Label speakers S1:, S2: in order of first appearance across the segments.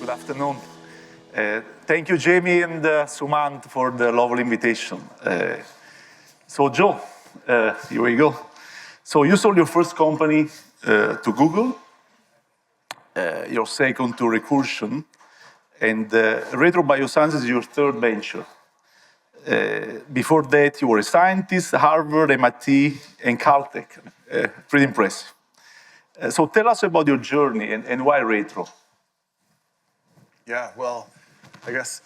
S1: Good afternoon. Thank you, Jamie and Sumant, for the lovely invitation. So, Joe, here we go. So you sold your first company to Google, your second to Recursion, and Retro Biosciences is your third venture. Before that, you were a scientist, Harvard, MIT, and Caltech. Pretty impressive. So tell us about your journey and why Retro?
S2: Yeah, well, I guess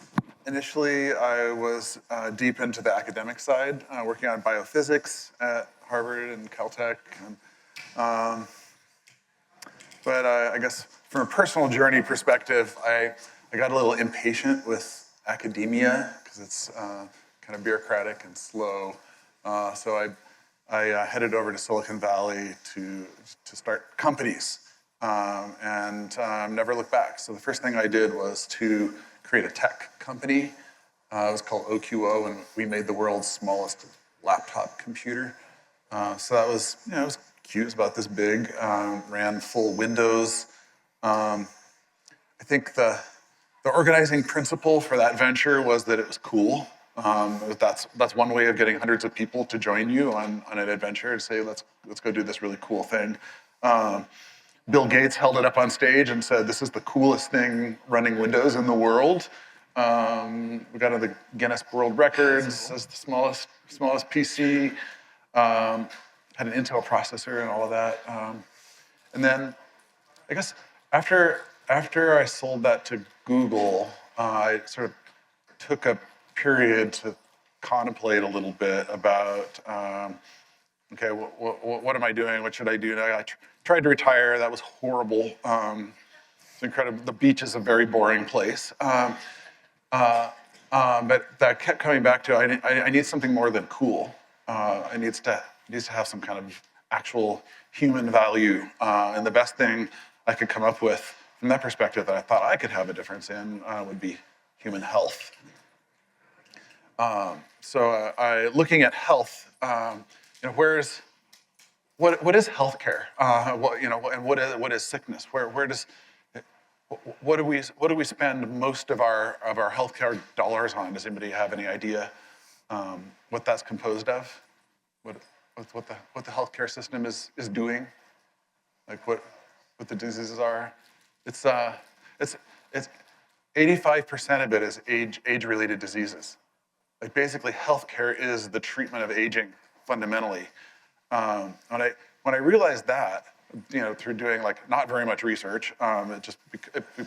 S2: initially I was deep into the academic side, working on biophysics at Harvard and Caltech. But I guess from a personal journey perspective, I got a little impatient with academia because it's kind of bureaucratic and slow. So I headed over to Silicon Valley to start companies and never looked back. So the first thing I did was to create a tech company. It was called OQO, and we made the world's smallest laptop computer. So that was, it was cute. It was about this big, ran full Windows. I think the organizing principle for that venture was that it was cool. That's one way of getting hundreds of people to join you on an adventure, to say, let's go do this really cool thing. Bill Gates held it up on stage and said, this is the coolest thing running Windows in the world. We got into the Guinness World Records as the smallest PC. Had an Intel processor and all of that. And then, I guess, after I sold that to Google, I sort of took a period to contemplate a little bit about, okay, what am I doing? What should I do? I tried to retire. That was horrible. It's incredible. The beach is a very boring place. But that kept coming back to, I need something more than cool. It needs to have some kind of actual human value. And the best thing I could come up with from that perspective that I thought I could have a difference in would be human health. So looking at health, what is healthcare? And what is sickness? What do we spend most of our healthcare dollars on? Does anybody have any idea what that's composed of? What the healthcare system is doing? Like what the diseases are? It's 85% of it is age-related diseases. Like basically, healthcare is the treatment of aging fundamentally. When I realized that, through doing like not very much research, it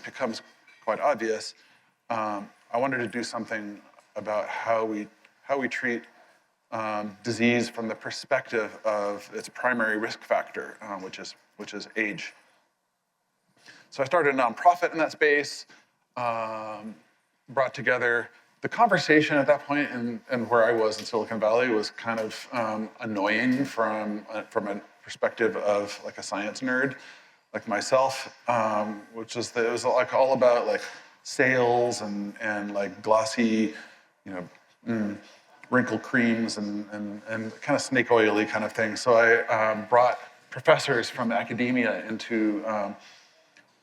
S2: becomes quite obvious. I wanted to do something about how we treat disease from the perspective of its primary risk factor, which is age. So I started a nonprofit in that space, brought together. The conversation at that point and where I was in Silicon Valley was kind of annoying from a perspective of like a science nerd like myself, which is that it was like all about like sales and like glossy, wrinkle creams and kind of snake oily kind of thing. So I brought professors from academia into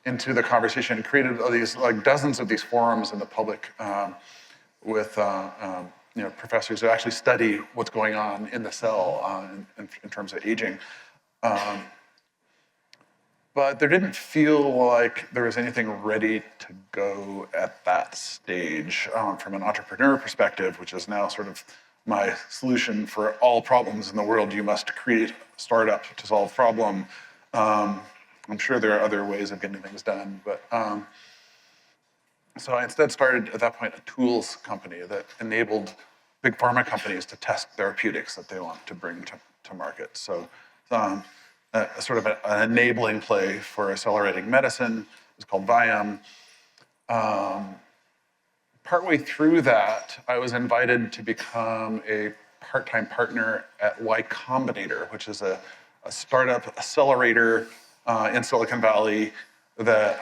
S2: the conversation and created all these like dozens of these forums in the public with professors who actually study what's going on in the cell in terms of aging. But there didn't feel like there was anything ready to go at that stage from an entrepreneur perspective, which is now sort of my solution for all problems in the world. You must create a startup to solve a problem. I'm sure there are other ways of getting things done, but so I instead started at that point a tools company that enabled big pharma companies to test therapeutics that they want to bring to market. So a sort of an enabling play for accelerating medicine. It's called Viome. Partway through that, I was invited to become a part-time partner at Y Combinator, which is a startup accelerator in Silicon Valley that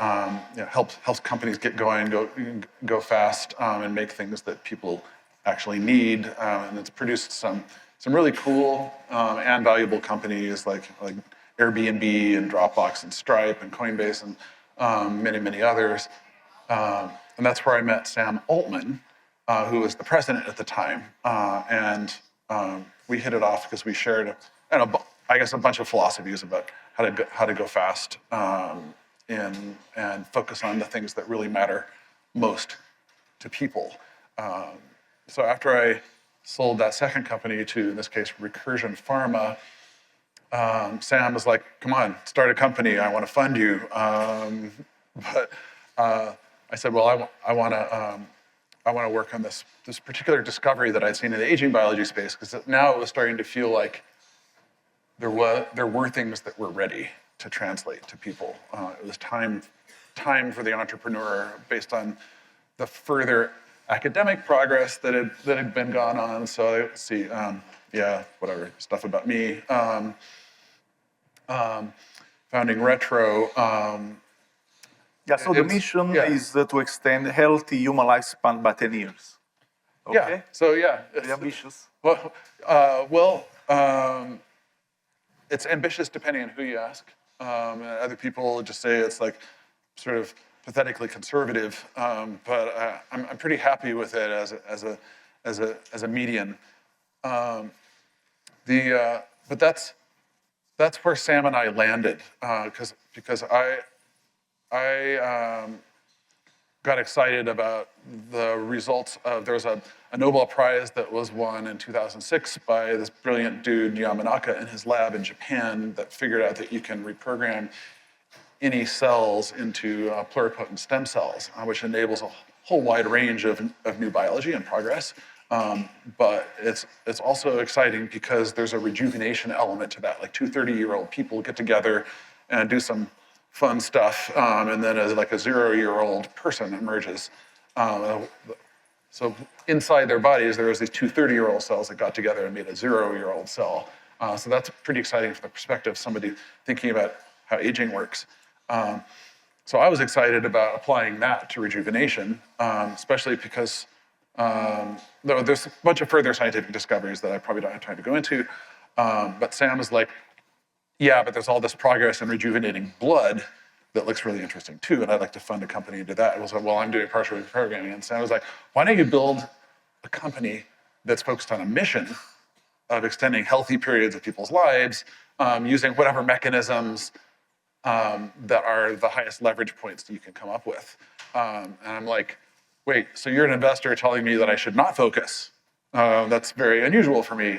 S2: helps companies get going, go fast, and make things that people actually need. And it's produced some really cool and valuable companies like Airbnb and Dropbox and Stripe and Coinbase and many others. And that's where I met Sam Altman, who was the president at the time. And we hit it off because we shared, I guess, a bunch of philosophies about how to go fast and focus on the things that really matter most to people. So after I sold that second company to, in this case, Recursion Pharma, Sam was like, come on, start a company, I want to fund you. But I said, well, I want to work on this particular discovery that I'd seen in the aging biology space, because now it was starting to feel like there were things that were ready to translate to people. It was time for the entrepreneur based on the further academic progress that had been gone on. So let's see, whatever stuff about me. Founding Retro.
S1: So the mission is to extend healthy human lifespan by 10 years. Okay?
S2: Yeah. So
S1: very ambitious.
S2: It's ambitious depending on who you ask. Other people just say it's like sort of pathetically conservative, but I'm pretty happy with it as a median. But that's where Sam and I landed, because I got excited about the results of, there was a Nobel Prize that was won in 2006 by this brilliant dude, Yamanaka, in his lab in Japan, that figured out that you can reprogram any cells into pluripotent stem cells, which enables a whole wide range of new biology and progress. But it's also exciting because there's a rejuvenation element to that. Like 30-year-old people get together and do some fun stuff, and then as like a 0-year-old person emerges. So inside their bodies, there was these 30-year-old cells that got together and made a 0-year-old cell. So that's pretty exciting from the perspective of somebody thinking about how aging works. So I was excited about applying that to rejuvenation, especially because there's a bunch of further scientific discoveries that I probably don't have time to go into. But Sam was like, yeah, but there's all this progress in rejuvenating blood that looks really interesting too, and I'd like to fund a company to do that. I was like, well, I'm doing partial reprogramming. And Sam was like, why don't you build a company that's focused on a mission of extending healthy periods of people's lives using whatever mechanisms that are the highest leverage points that you can come up with. And I'm like, wait, so you're an investor telling me that I should not focus? That's very unusual for me,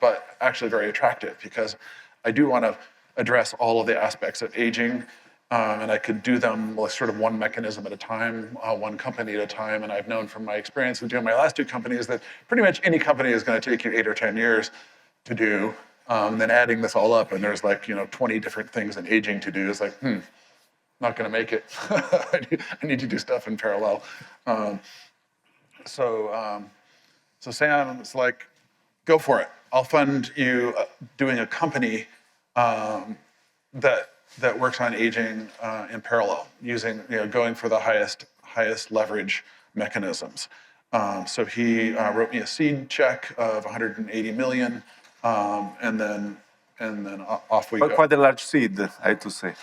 S2: but actually very attractive, because I do want to address all of the aspects of aging, and I could do them like sort of one mechanism at a time, one company at a time. And I've known from my experience with doing my last two companies that pretty much any company is going to take you 8 or 10 years to do. Then adding this all up, and there's like 20 different things in aging to do. It's like, not going to make it. I need to do stuff in parallel. So Sam's like, go for it. I'll fund you doing a company that works on aging in parallel, using going for the highest leverage mechanisms. So he wrote me a seed check of 180 million, and then off we go.
S1: Quite a large seed, I have to say.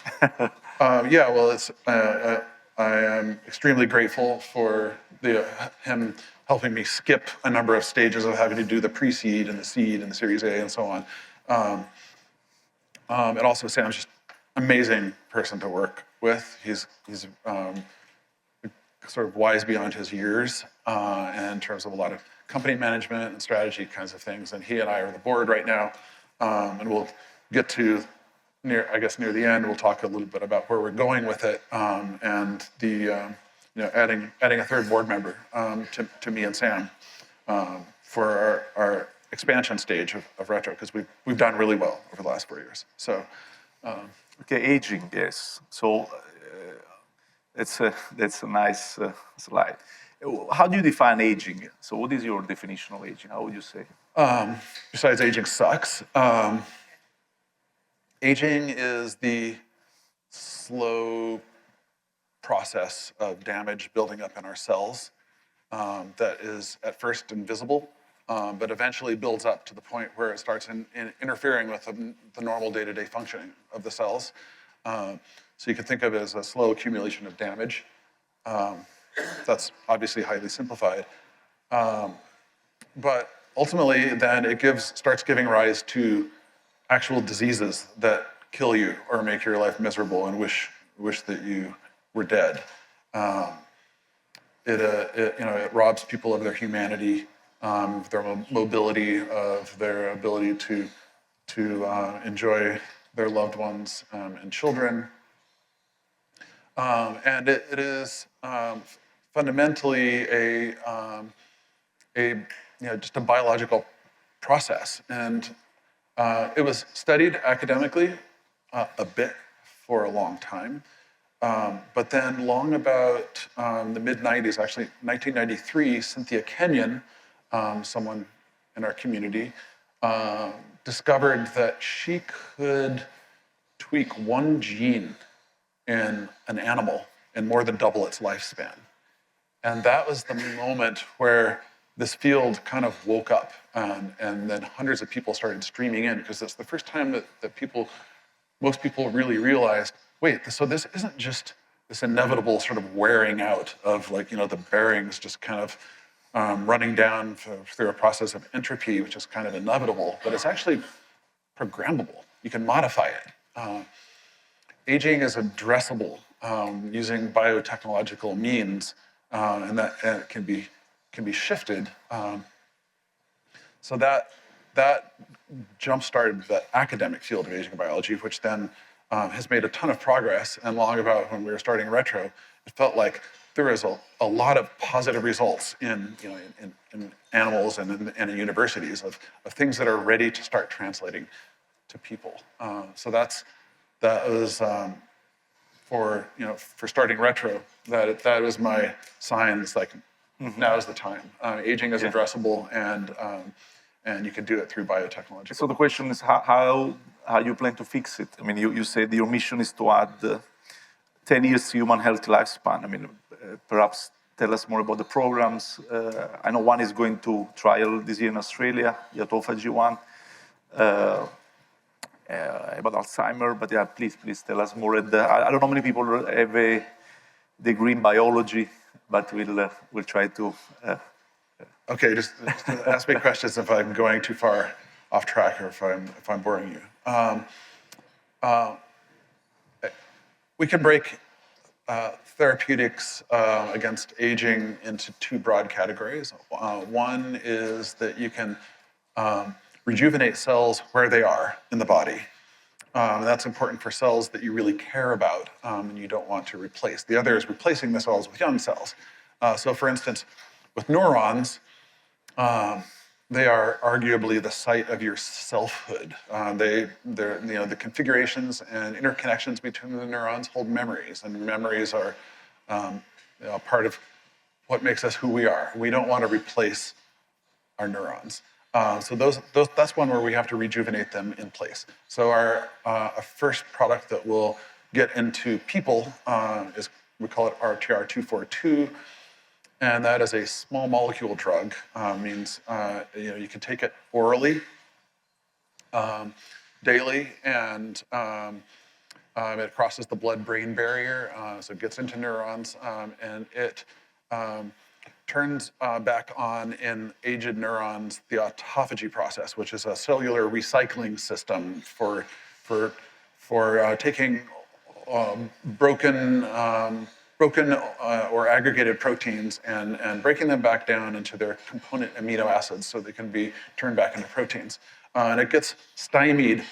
S2: I am extremely grateful for him helping me skip a number of stages of having to do the pre-seed and the seed and the Series A and so on. And also Sam's just an amazing person to work with. He's sort of wise beyond his years in terms of a lot of company management and strategy kinds of things. And he and I are on the board right now, and we'll get to near the end. We'll talk a little bit about where we're going with it, and the adding a third board member to me and Sam for our expansion stage of Retro, because we've done really well over the last 4 years. So,
S1: okay, aging, yes. So that's a nice slide. How do you define aging? So what is your definition of aging? How would you say?
S2: Besides aging sucks, aging is the slow process of damage building up in our cells that is at first invisible, but eventually builds up to the point where it starts interfering with the normal day-to-day functioning of the cells. So you can think of it as a slow accumulation of damage. That's obviously highly simplified. But ultimately, then it starts giving rise to actual diseases that kill you or make your life miserable and wish that you were dead. It robs people of their humanity, their mobility, of their ability to enjoy their loved ones and children. And it is fundamentally just a biological process. And it was studied academically a bit for a long time. But then long about the mid-90s, actually 1993, Cynthia Kenyon, someone in our community, discovered that she could tweak one gene in an animal and more than double its lifespan. And that was the moment where this field kind of woke up, and then hundreds of people started streaming in, because that's the first time that most people really realized, wait, so this isn't just this inevitable sort of wearing out of the bearings just kind of running down through a process of entropy, which is kind of inevitable, but it's actually programmable. You can modify it. Aging is addressable using biotechnological means, and that can be shifted. So that jump-started the academic field of aging biology, which then has made a ton of progress. And long about when we were starting Retro, it felt like there was a lot of positive results in animals and in universities of things that are ready to start translating to people. So that was for starting Retro. That was my sign. It's like, now is the time. Aging is addressable, and you can do it through biotechnology.
S1: So the question is how you plan to fix it? I mean, you said your mission is to add 10 years human healthy lifespan. I mean, perhaps tell us more about the programs. I know one is going to trial this year in Australia, the autophagy one, about Alzheimer. But yeah, please tell us more. I don't know how many people have a degree in biology, but we'll try to.
S2: Okay, just ask me questions if I'm going too far off track or if I'm boring you. We can break therapeutics against aging into two broad categories. One is that you can rejuvenate cells where they are in the body. That's important for cells that you really care about and you don't want to replace. The other is replacing the cells with young cells. So for instance, with neurons, they are arguably the site of your selfhood. The configurations and interconnections between the neurons hold memories, and memories are part of what makes us who we are. We don't want to replace our neurons. So that's one where we have to rejuvenate them in place. So our first product that we'll get into people is, we call it RTR242. And that is a small molecule drug. Means you can take it orally, daily, and it crosses the blood-brain barrier, so it gets into neurons, and it turns back on in aged neurons the autophagy process, which is a cellular recycling system for taking broken or aggregated proteins and breaking them back down into their component amino acids so they can be turned back into proteins. And it gets stymied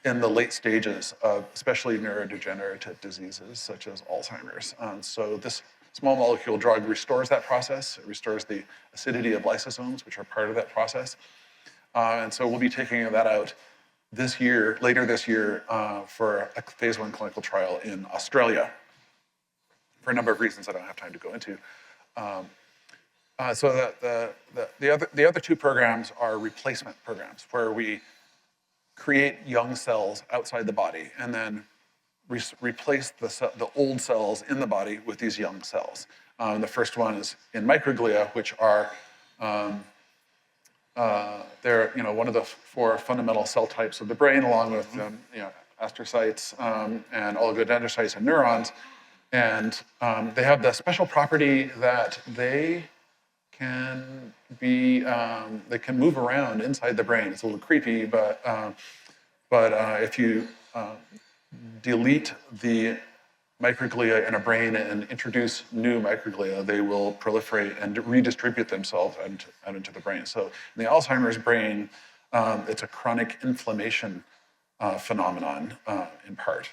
S2: in the late stages of especially neurodegenerative diseases such as Alzheimer's. So this small molecule drug restores that process. It restores the acidity of lysosomes, which are part of that process. And so we'll be taking that out later this year, for a phase 1 clinical trial in Australia, for a number of reasons I don't have time to go into. So the other two programs are replacement programs, where we create young cells outside the body and then replace the old cells in the body with these young cells. The first one is in microglia, which are they're one of the 4 fundamental cell types of the brain, along with astrocytes and oligodendrocytes and neurons. And they have the special property that they can they can move around inside the brain. It's a little creepy, but if you delete the microglia in a brain and introduce new microglia, they will proliferate and redistribute themselves out into the brain. So in the Alzheimer's brain, it's a chronic inflammation phenomenon in part.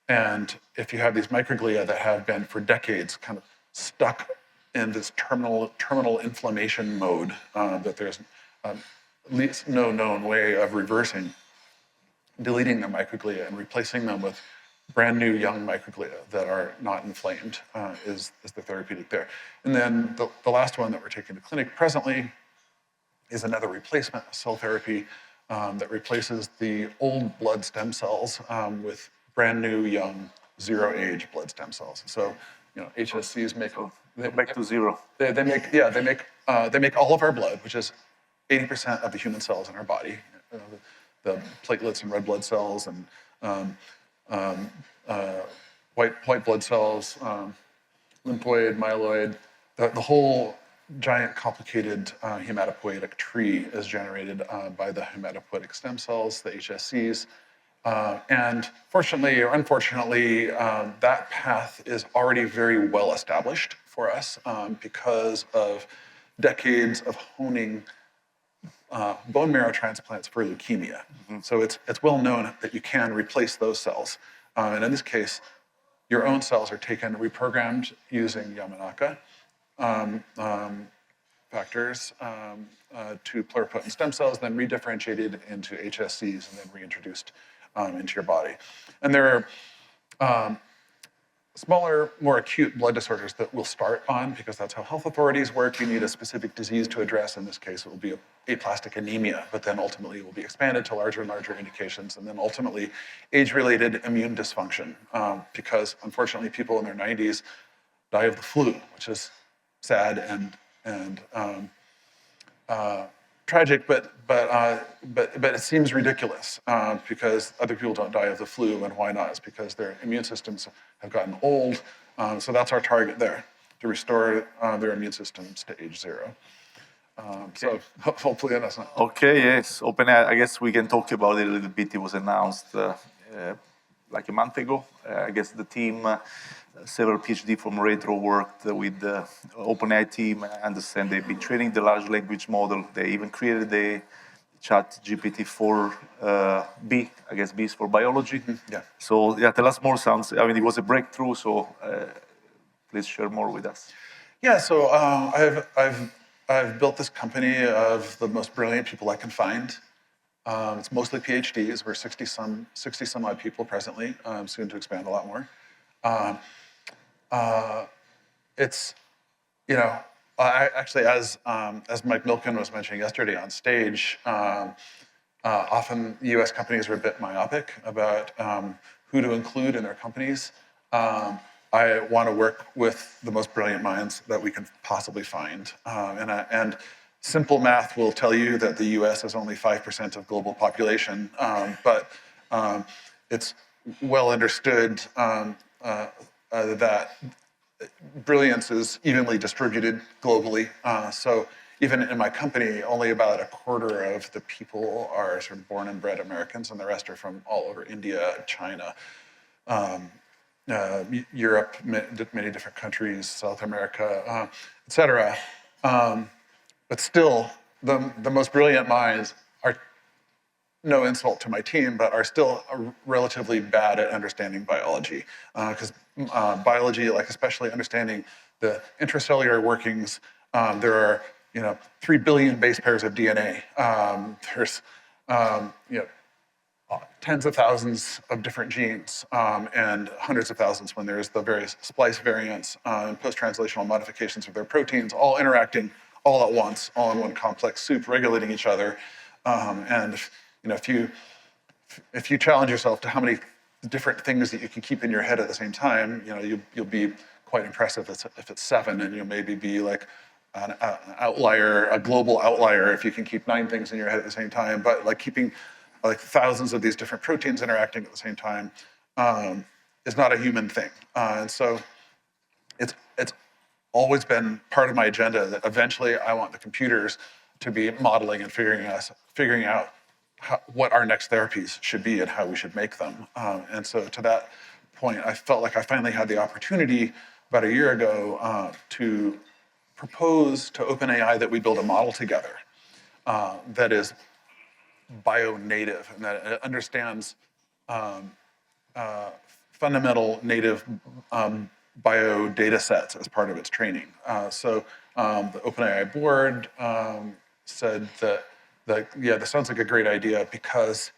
S2: And if you have these microglia that have been for decades kind of stuck in this terminal inflammation mode that there's at least no known way of reversing, deleting the microglia and replacing them with brand new young microglia that are not inflamed is the therapeutic there. And then the last one that we're taking to clinic presently is another replacement cell therapy that replaces the old blood stem cells with brand new young zero-age blood stem cells. So, HSCs make
S1: back to zero.
S2: They make all of our blood, which is 80% of the human cells in our body, the platelets and red blood cells and white blood cells, lymphoid, myeloid, the whole giant complicated hematopoietic tree is generated by the hematopoietic stem cells, the HSCs. And fortunately or unfortunately, that path is already very well established for us because of decades of honing bone marrow transplants for leukemia. Mm-hmm. So it's well known that you can replace those cells. And in this case, your own cells are taken, reprogrammed using Yamanaka factors to pluripotent stem cells, then redifferentiated into HSCs and then reintroduced into your body. And there are smaller, more acute blood disorders that we'll start on because that's how health authorities work. You need a specific disease to address. In this case, it will be aplastic anemia, but then ultimately it will be expanded to larger and larger indications, and then ultimately age-related immune dysfunction because unfortunately people in their 90s die of the flu, which is sad and tragic, but it seems ridiculous because other people don't die of the flu, and why not? It's because their immune systems have gotten old. So that's our target there, to restore their immune systems to age zero. So hopefully that's not.
S1: Okay, yes. OpenAI, I guess we can talk about it a little bit. It was announced like a month ago. I guess the team, several PhD from Retro worked with the OpenAI team. I understand they've been training the large language model. They even created the Chat GPT-4B. I guess B is for biology. Mm-hmm.
S2: Yeah.
S1: So tell us more. It was a breakthrough. So please share more with us.
S2: Yeah. So I've built this company of the most brilliant people I can find. It's mostly PhDs. We're 60 some odd people presently, soon to expand a lot more. It's, I actually, as Mike Milken was mentioning yesterday on stage, often US companies are a bit myopic about who to include in their companies. I want to work with the most brilliant minds that we can possibly find. And simple math will tell you that the US is only 5% of global population, but it's well understood that brilliance is evenly distributed globally. So even in my company, only about a quarter of the people are sort of born and bred Americans, and the rest are from all over India, China, Europe, many different countries, South America, et cetera. But still, the most brilliant minds are, no insult to my team, but are still relatively bad at understanding biology. Because biology, like especially understanding the intracellular workings, there are 3 billion base pairs of DNA. There's tens of thousands of different genes and hundreds of thousands when there's the various splice variants and post-translational modifications of their proteins, all interacting all at once, all in one complex soup, regulating each other. And if you challenge yourself to how many different things that you can keep in your head at the same time, you'll be quite impressive if it's 7, and you'll maybe be like an outlier, a global outlier, if you can keep 9 things in your head at the same time. But like keeping like thousands of these different proteins interacting at the same time is not a human thing. And so it's always been part of my agenda that eventually I want the computers to be modeling and figuring out what our next therapies should be and how we should make them. And so to that point, I felt like I finally had the opportunity about a year ago to propose to OpenAI that we build a model together that is bio-native and that understands fundamental native bio data sets as part of its training. So the OpenAI board said that, yeah, this sounds like a great idea because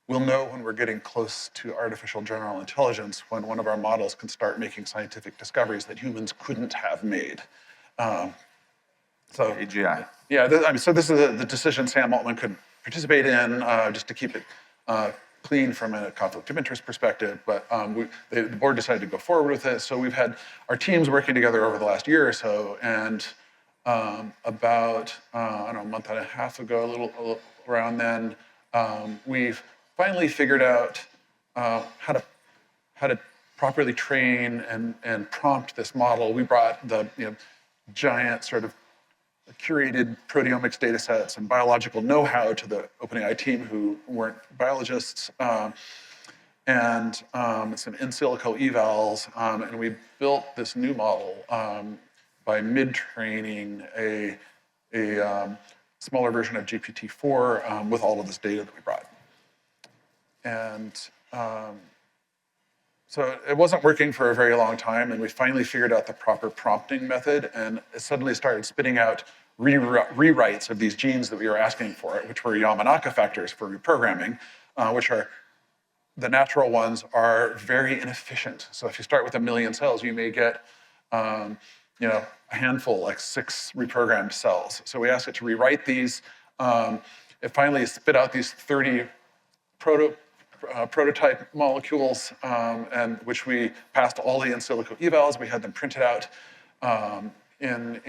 S2: we'll know when we're getting close to artificial general intelligence when one of our models can start making scientific discoveries that humans couldn't have made. So
S1: AGI.
S2: Yeah, so this is the decision Sam Altman could participate in, just to keep it clean from a conflict of interest perspective, but the board decided to go forward with it. So we've had our teams working together over the last year or so, and about I don't know, a month and a half ago, a little around then, we've finally figured out how to properly train and prompt this model. We brought the giant sort of curated proteomics data sets and biological know-how to the OpenAI team who weren't biologists, and some in silico evals, and we built this new model by mid-training a smaller version of GPT-4 with all of this data that we brought. And so it wasn't working for a very long time, and we finally figured out the proper prompting method, and it suddenly started spitting out rewrites of these genes that we were asking for, which were Yamanaka factors for reprogramming, which are the natural ones are very inefficient. So if you start with 1 million cells, you may get a handful, like 6 reprogrammed cells. So we asked it to rewrite these. It finally spit out these 30 prototype molecules, and which we passed all the in silico evals. We had them printed out in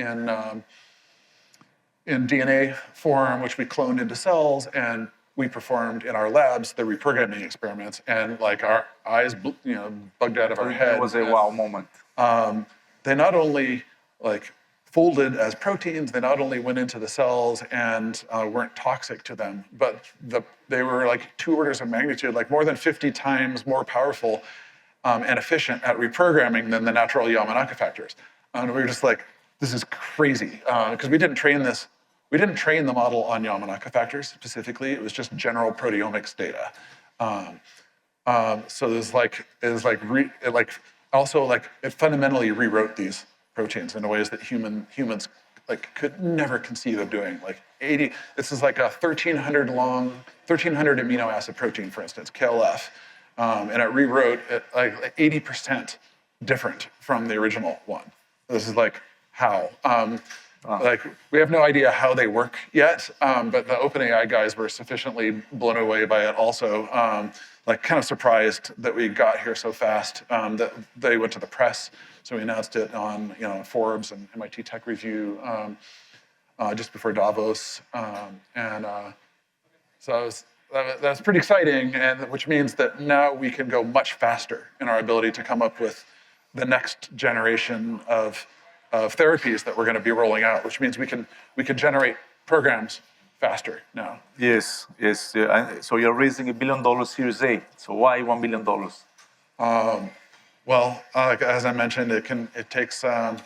S2: DNA form, which we cloned into cells, and we performed in our labs the reprogramming experiments, and like our eyes, bugged out of our head.
S1: It was a wow moment.
S2: They not only like folded as proteins, they not only went into the cells and weren't toxic to them, but they were like 2 orders of magnitude, like more than 50 times more powerful and efficient at reprogramming than the natural Yamanaka factors. And we were just like, this is crazy, because we didn't train the model on Yamanaka factors specifically. It was just general proteomics data. So it fundamentally rewrote these proteins in ways that humans like could never conceive of doing. Like this is like a 1,300 amino acid protein, for instance, KLF, and it rewrote it like 80% different from the original one. This is like how. Like we have no idea how they work yet, but the OpenAI guys were sufficiently blown away by it also, like kind of surprised that we got here so fast, that they went to the press. So we announced it on Forbes and MIT Tech Review just before Davos, so that's pretty exciting, and which means that now we can go much faster in our ability to come up with the next generation of therapies that we're going to be rolling out, which means we can generate programs faster now.
S1: Yes. So you're raising $1 billion Series A. So why $1 billion?
S2: Well, as I mentioned, it takes 8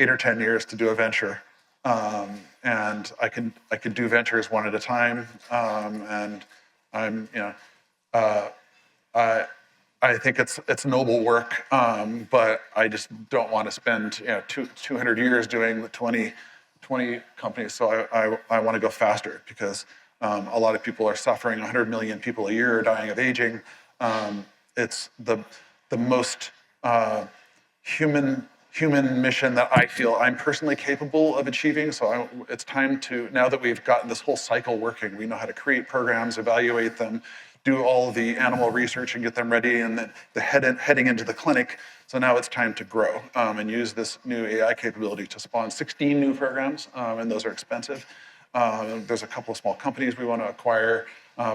S2: or 10 years to do a venture, and I could do ventures one at a time, and I think it's noble work, but I just don't want to spend 200 years doing the 20 companies. So I want to go faster because a lot of people are suffering. 100 million people a year are dying of aging. It's the most human mission that I feel I'm personally capable of achieving. So it's time to, now that we've gotten this whole cycle working, we know how to create programs, evaluate them, do all the animal research and get them ready, and then heading into the clinic. So now it's time to grow and use this new AI capability to spawn 16 new programs, and those are expensive. There's a couple of small companies we want to acquire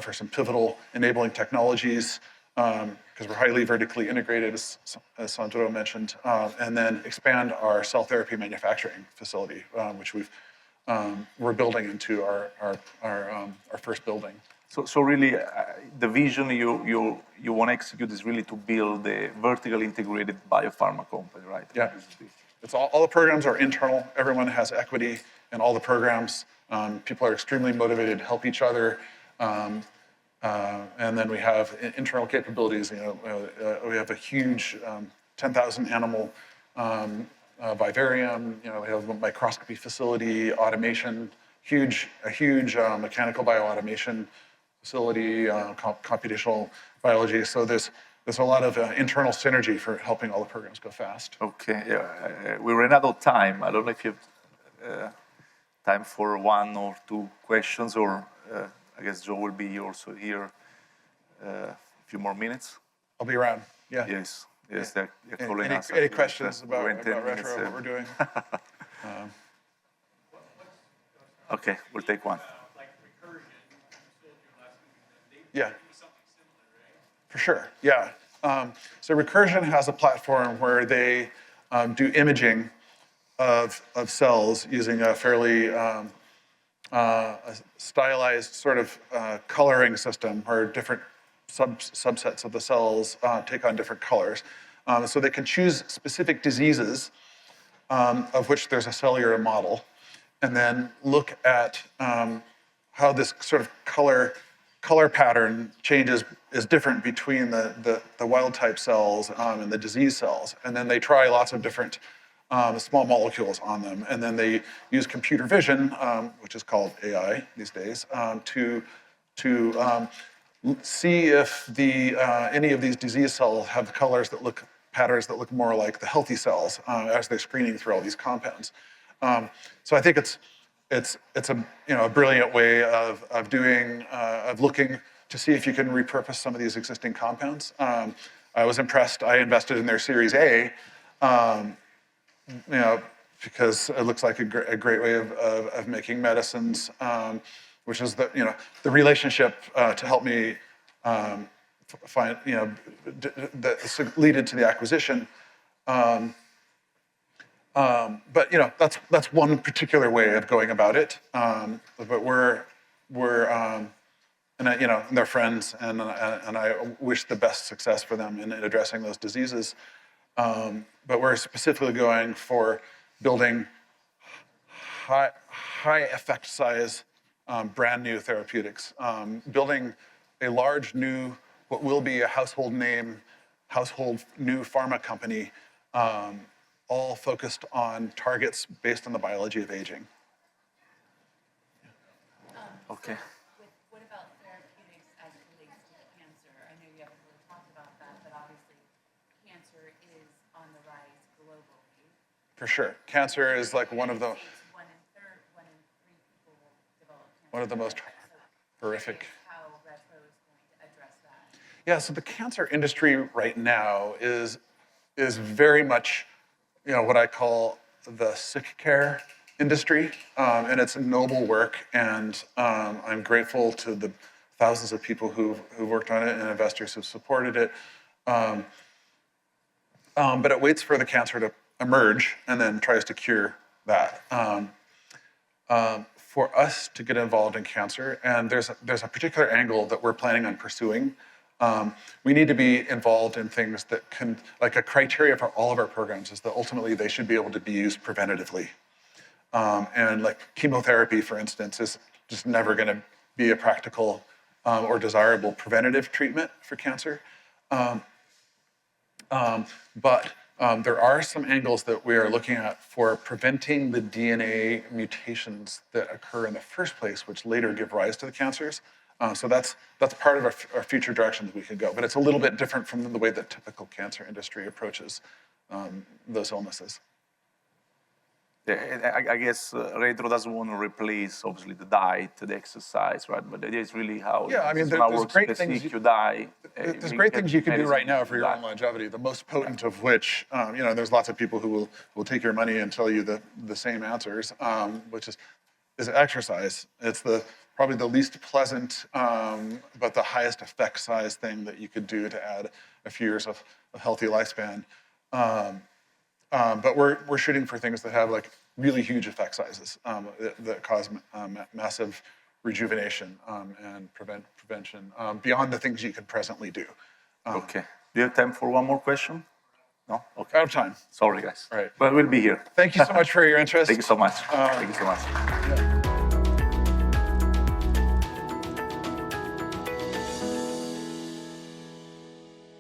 S2: for some pivotal enabling technologies. because we're highly vertically integrated, as Sandro mentioned, and then expand our cell therapy manufacturing facility, which we're building into our first building.
S1: So really, the vision you want to execute is really to build a vertically integrated biopharma company, right?
S2: Yeah. It's all the programs are internal. Everyone has equity in all the programs. People are extremely motivated to help each other. And then we have internal capabilities. We have a huge 10,000 animal vivarium. We have a microscopy facility, automation, a huge mechanical bioautomation facility, computational biology. So there's a lot of internal synergy for helping all the programs go fast.
S1: Okay, yeah. We ran out of time. I don't know if you have time for one or two questions, or I guess Joe will be also here a few more minutes.
S2: I'll be around, yeah.
S1: Yes, they're calling us.
S2: Any questions about retro, what we're doing?
S1: Okay, we'll take one.
S2: Yeah. For sure, yeah. So Recursion has a platform where they do imaging of cells using a fairly a stylized sort of coloring system where different subsets of the cells take on different colors. So they can choose specific diseases of which there's a cellular model, and then look at how this sort of color pattern changes is different between the wild type cells and the disease cells. And then they try lots of different small molecules on them. And then they use computer vision, which is called AI these days, to see if any of these disease cells have patterns that look more like the healthy cells as they're screening through all these compounds. So I think it's a brilliant way of looking to see if you can repurpose some of these existing compounds. I was impressed. I invested in their Series A, because it looks like a great way of making medicines, which is the relationship to help me find that lead into the acquisition. But that's one particular way of going about it. But we're and they're friends, and I wish the best success for them in addressing those diseases. But we're specifically going for building high effect size, brand new therapeutics, building a large new, what will be a household new pharma company, all focused on targets based on the biology of aging.
S1: Okay.
S3: What about therapeutics as it relates to cancer? I know you haven't really talked about that, but obviously cancer is on the rise globally.
S2: For sure. Cancer is like one of the...
S3: One in three people will develop cancer.
S2: One of the most horrific.
S3: How retro is going to address that?
S2: Yeah, so the cancer industry right now is very much what I call the sick care industry, and it's a noble work, and I'm grateful to the thousands of people who've worked on it and investors who've supported it. But it waits for the cancer to emerge and then tries to cure that. For us to get involved in cancer, and there's a particular angle that we're planning on pursuing. We need to be involved in things that can, like a criteria for all of our programs is that ultimately they should be able to be used preventatively. And like chemotherapy, for instance, is just never going to be a practical or desirable preventative treatment for cancer. But there are some angles that we are looking at for preventing the DNA mutations that occur in the first place, which later give rise to the cancers. So that's part of our future direction that we could go. But it's a little bit different from the way the typical cancer industry approaches those illnesses.
S1: Yeah, I guess retro doesn't want to replace, obviously, the diet, the exercise, right? But the idea is really how
S2: there's great things
S1: you die.
S2: There's great things you can do right now for your own longevity, the most potent of which, there's lots of people who will take your money and tell you the same answers, which is exercise. It's probably the least pleasant, but the highest effect size thing that you could do to add a few years of healthy lifespan. But we're shooting for things that have like really huge effect sizes that cause massive rejuvenation and prevention beyond the things you can presently do.
S1: Okay. Do you have time for one more question? No? Okay.
S2: Out of time.
S1: Sorry, guys.
S2: Right.
S1: But we'll be here.
S2: Thank you so much for your interest.
S1: Thank you so much. Thank you so much.
S2: Yeah.